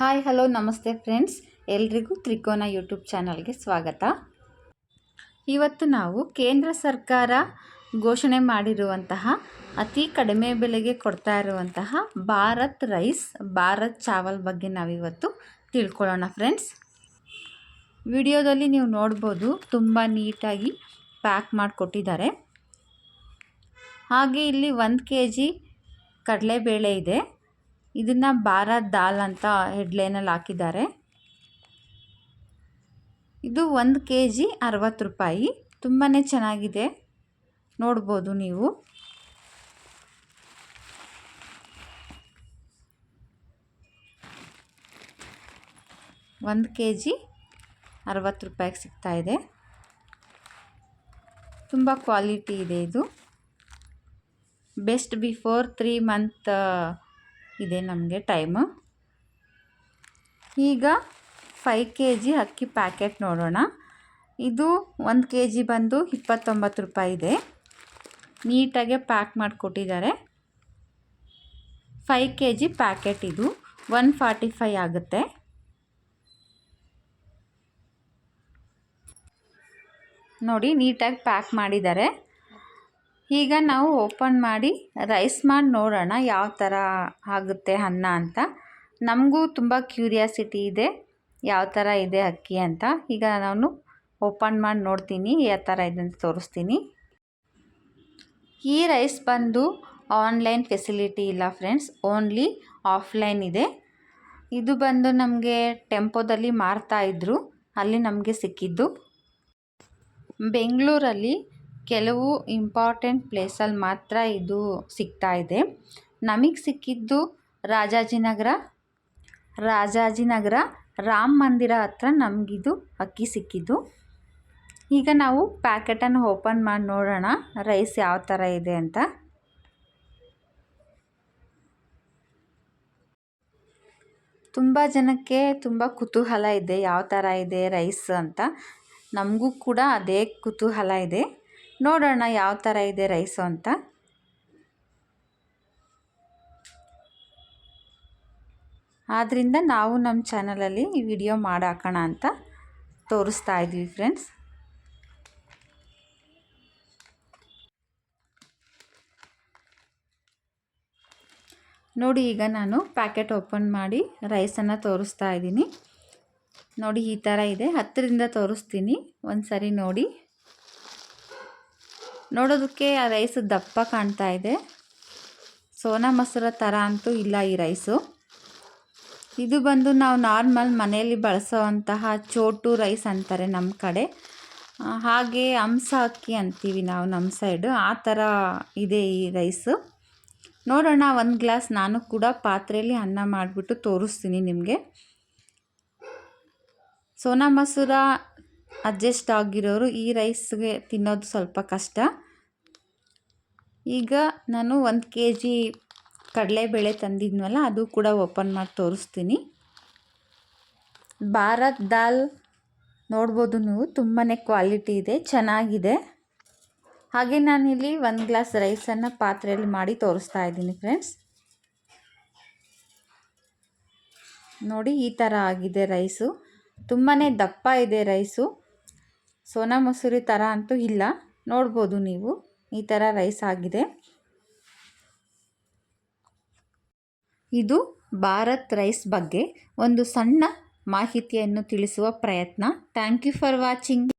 Hi hello ನಮಸ್ತೆ friends, ಎಲ್ರಿಗೂ ತ್ರಿಕೋನ ಯೂಟ್ಯೂಬ್ ಚಾನಲ್ಗೆ ಸ್ವಾಗತ. ಇವತ್ತು ನಾವು ಕೇಂದ್ರ ಸರ್ಕಾರ ಘೋಷಣೆ ಮಾಡಿರುವಂತಹ ಅತಿ ಕಡಿಮೆ ಬೆಲೆಗೆ ಕೊಡ್ತಾ ಇರುವಂತಹ ಭಾರತ್ ರೈಸ್, ಭಾರತ್ ಚಾವಲ್ ಬಗ್ಗೆ ನಾವಿವತ್ತು ತಿಳ್ಕೊಳ್ಳೋಣ ಫ್ರೆಂಡ್ಸ್. ವಿಡಿಯೋದಲ್ಲಿ ನೀವು ನೋಡ್ಬೋದು, ತುಂಬ ನೀಟಾಗಿ ಪ್ಯಾಕ್ ಮಾಡಿಕೊಟ್ಟಿದ್ದಾರೆ. ಹಾಗೆ ಇಲ್ಲಿ 1 kg ಕಡಲೆಬೇಳೆ ಇದೆ. ಇದನ್ನು ಭಾರತ್ ದಾಲ್ ಅಂತ ಹೆಡ್ಲೈನಲ್ಲಿ ಹಾಕಿದ್ದಾರೆ. ಇದು 1 kg 60 ರೂಪಾಯಿ. ತುಂಬಾ ಚೆನ್ನಾಗಿದೆ, ನೋಡ್ಬೋದು ನೀವು. ಒಂದು kg 60 ರೂಪಾಯಿಗೆ ಸಿಗ್ತಾ ಇದೆ. ತುಂಬ ಕ್ವಾಲಿಟಿ ಇದೆ. ಇದು ಬೆಸ್ಟ್ ಬಿಫೋರ್ 3 ಮಂತ್ ಇದೆ ನಮಗೆ ಟೈಮು. ಈಗ 5 kg ಅಕ್ಕಿ ಪ್ಯಾಕೆಟ್ ನೋಡೋಣ. ಇದು 1 kg ಬಂದು 29 ರೂಪಾಯಿ ಇದೆ. ನೀಟಾಗೆ ಪ್ಯಾಕ್ ಮಾಡಿಕೊಟ್ಟಿದ್ದಾರೆ. 5 kg ಪ್ಯಾಕೆಟ್ ಇದು 145 ಆಗುತ್ತೆ. ನೋಡಿ, ನೀಟಾಗಿ ಪ್ಯಾಕ್ ಮಾಡಿದ್ದಾರೆ. ಈಗ ನಾವು ಓಪನ್ ಮಾಡಿ ರೈಸ್ ಮಾಡಿ ನೋಡೋಣ ಯಾವ ಥರ ಆಗುತ್ತೆ ಅನ್ನ ಅಂತ. ನಮಗೂ ತುಂಬ ಕ್ಯೂರಿಯಾಸಿಟಿ ಇದೆ ಯಾವ ಥರ ಇದೆ ಅಕ್ಕಿ ಅಂತ. ಈಗ ನಾನು ಓಪನ್ ಮಾಡಿ ನೋಡ್ತೀನಿ, ಯಾವ ಥರ ಇದೆ ಅಂತ ತೋರಿಸ್ತೀನಿ. ಈ ರೈಸ್ ಬಂದು ಆನ್ಲೈನ್ ಫೆಸಿಲಿಟಿ ಇಲ್ಲ ಫ್ರೆಂಡ್ಸ್, ಓನ್ಲಿ ಆಫ್ಲೈನ್ ಇದೆ. ಇದು ಬಂದು ನಮಗೆ ಟೆಂಪೋದಲ್ಲಿ ಮಾರ್ತಾಯಿದ್ರು, ಅಲ್ಲಿ ನಮಗೆ ಸಿಕ್ಕಿದ್ದು. ಬೆಂಗಳೂರಲ್ಲಿ ಕೆಲವು ಇಂಪಾರ್ಟೆಂಟ್ ಪ್ಲೇಸಲ್ಲಿ ಮಾತ್ರ ಇದು ಸಿಗ್ತಾ ಇದೆ. ನಮಗೆ ಸಿಕ್ಕಿದ್ದು ರಾಜಾಜಿನಗರ ರಾಮ ಮಂದಿರ ಹತ್ರ ನಮಗಿದು ಅಕ್ಕಿ ಸಿಕ್ಕಿದ್ದು. ಈಗ ನಾವು ಪ್ಯಾಕೆಟನ್ನು ಓಪನ್ ಮಾಡಿ ನೋಡೋಣ ರೈಸ್ ಯಾವ ಥರ ಇದೆ ಅಂತ. ತುಂಬ ಜನಕ್ಕೆ ತುಂಬ ಕುತೂಹಲ ಇದೆ ಯಾವ ಥರ ಇದೆ ರೈಸ್ ಅಂತ. ನಮಗೂ ಕೂಡ ಅದೇ ಕುತೂಹಲ ಇದೆ. ನೋಡೋಣ ಯಾವ ಥರ ಇದೆ ರೈಸು ಅಂತ. ಆದ್ದರಿಂದ ನಾವು ನಮ್ಮ ಚಾನಲಲ್ಲಿ ಈ ವಿಡಿಯೋ ಮಾಡಾಕೋಣ ಅಂತ ತೋರಿಸ್ತಾ ಇದ್ವಿ ಫ್ರೆಂಡ್ಸ್. ನೋಡಿ, ಈಗ ನಾನು ಪ್ಯಾಕೆಟ್ ಓಪನ್ ಮಾಡಿ ರೈಸನ್ನು ತೋರಿಸ್ತಾ ಇದ್ದೀನಿ. ನೋಡಿ, ಈ ಥರ ಇದೆ. ಹತ್ತಿರದಿಂದ ತೋರಿಸ್ತೀನಿ, ಒಂದು ಸರಿ ನೋಡಿ. ನೋಡೋದಕ್ಕೆ ಆ ರೈಸ್ ದಪ್ಪ ಕಾಣ್ತಾ ಇದೆ. ಸೋನಾ ಮಸೂರ ಥರ ಅಂತೂ ಇಲ್ಲ ಈ ರೈಸು. ಇದು ಬಂದು ನಾವು ನಾರ್ಮಲ್ ಮನೆಯಲ್ಲಿ ಬಳಸೋವಂತಹ ಚೋಟು ರೈಸ್ ಅಂತಾರೆ ನಮ್ಮ ಕಡೆ. ಹಾಗೆ ಹಂಸ ಅಕ್ಕಿ ಅಂತೀವಿ ನಾವು ನಮ್ಮ ಸೈಡು. ಆ ಥರ ಇದೆ ಈ ರೈಸು. ನೋಡೋಣ, ಒಂದು ಗ್ಲಾಸ್ ನಾನು ಕೂಡ ಪಾತ್ರೆಯಲ್ಲಿ ಅನ್ನ ಮಾಡಿಬಿಟ್ಟು ತೋರಿಸ್ತೀನಿ ನಿಮಗೆ. ಸೋನಾ ಮಸೂರ ಅಡ್ಜಸ್ಟ್ ಆಗಿರೋರು ಈ ರೈಸ್ಗೆ ತಿನ್ನೋದು ಸ್ವಲ್ಪ ಕಷ್ಟ. ಈಗ ನಾನು 1 kg ಕಡಲೆಬೇಳೆ ತಂದಿದ್ನಲ್ಲ, ಅದು ಕೂಡ ಓಪನ್ ಮಾಡಿ ತೋರಿಸ್ತೀನಿ. ಭಾರತ್ ದಾಲ್ ನೋಡ್ಬೋದು ನೀವು, ತುಂಬಾ ಕ್ವಾಲಿಟಿ ಇದೆ, ಚೆನ್ನಾಗಿದೆ. ಹಾಗೆ ನಾನಿಲ್ಲಿ 1 ಗ್ಲಾಸ್ ರೈಸನ್ನು ಪಾತ್ರೆಯಲ್ಲಿ ಮಾಡಿ ತೋರಿಸ್ತಾ ಇದ್ದೀನಿ ಫ್ರೆಂಡ್ಸ್. ನೋಡಿ, ಈ ಥರ ಆಗಿದೆ ರೈಸು. ತುಂಬಾ ದಪ್ಪ ಇದೆ ರೈಸು. ಸೋನಾ ಮಸೂರಿ ಥರ ಅಂತೂ ಇಲ್ಲ, ನೋಡ್ಬೋದು ನೀವು. ಈ ಥರ ರೈಸ್ ಆಗಿದೆ. ಇದು ಭಾರತ್ ರೈಸ್ ಬಗ್ಗೆ ಒಂದು ಸಣ್ಣ ಮಾಹಿತಿಯನ್ನು ತಿಳಿಸುವ ಪ್ರಯತ್ನ. Thank you for watching.